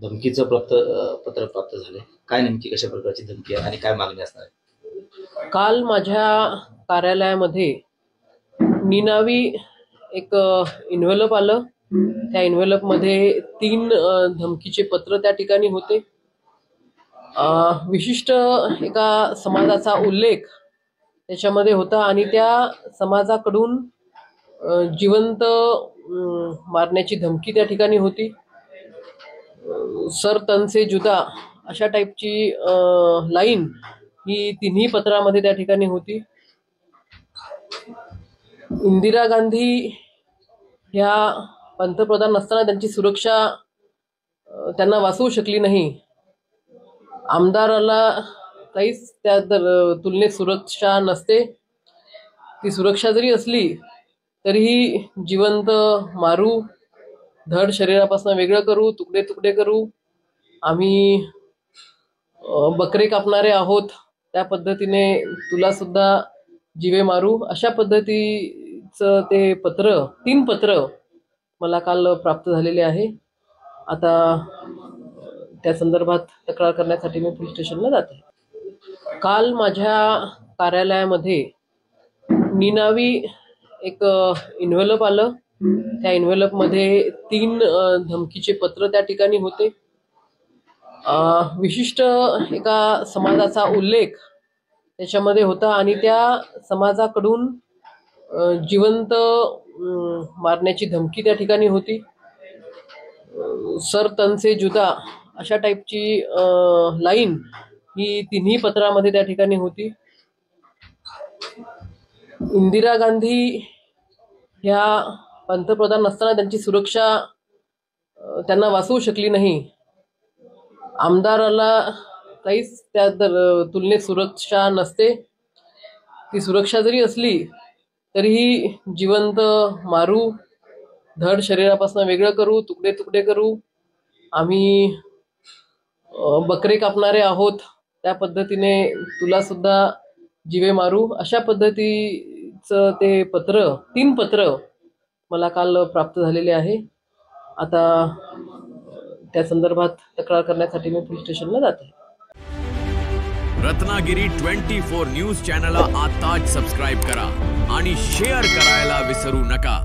धमकीचं पत्र प्राप्त झाले। काय नेमकी कशा प्रकारची धमकी आहे आणि काय मागणी असणार आहे? काल माझ्या कार्यालयामध्ये निनावी एक इन्व्हलप आलं। त्या इन्व्हलप मध्ये 3 धमकीचे पत्र त्या ठिकाणी होते। विशिष्ट एका समाजाचा उल्लेख त्याच्यामध्ये होता आणि त्या समाजाकडून जिवंत मारण्याची धमकी त्या ठिकाणी होती। सर तन से जुदा अशा टाईपची लाईन ही तिन्ही पत्रामध्ये त्या ठिकाणी होती। इंदिरा गांधी ह्या पंतप्रधान असताना त्यांची सुरक्षा त्यांना वाचवू शकली नाही। आमदाराला काहीच त्या तुलनेत सुरक्षा नसते। ती सुरक्षा जरी असली तरीही जिवंत मारू, धड शरीरापासून वेगळं करू, तुकडे तुकडे करू, आम्ही बकरे कापणारे आहोत, त्या पद्धतीने तुला सुद्धा जीवे मारू, अशा पद्धतीचं ते 3 पत्र मला काल प्राप्त झालेले आहे। आता त्या संदर्भात तक्रार करण्यासाठी मी पोलीस स्टेशनला जाते। काल माझ्या कार्यालयामध्ये निनावी एक इन्व्हलप आलं। त्या इन्व्हलप मध्ये 3 धमकीचे पत्र त्या ठिकाणी होते। विशिष्ट एका समाजाचा उल्लेख त्याच्यामध्ये होता आणि त्या समाजाकडून जिवंत मारण्याची धमकी त्या ठिकाणी होती। सर तन से जुदा अशा टाईपची लाईन ही तिन्ही पत्रामध्ये त्या ठिकाणी होती। इंदिरा गांधी ह्या पंतप्रधान असताना त्यांची सुरक्षा त्यांना वाचवू शकली नाही। आमदाराला काहीच त्या तुलनेत सुरक्षा नसते। ती सुरक्षा जरी असली तरीही जिवंत मारू, धड शरीरापासून वेगळं करू, तुकडे तुकडे करू, आम्ही बकरे कापणारे आहोत, त्या पद्धतीने तुला सुद्धा जीवे मारू, अशा पद्धतीचं ते 3 पत्र मला काल प्राप्त झालेले आहे। आता त्या संदर्भात तक्रार करण्यासाठी मी पोलीस स्टेशनला जाते। रत्नागिरी 24 न्यूज चॅनलला आताच सबस्क्राइब करा आणि शेअर करायला विसरू नका।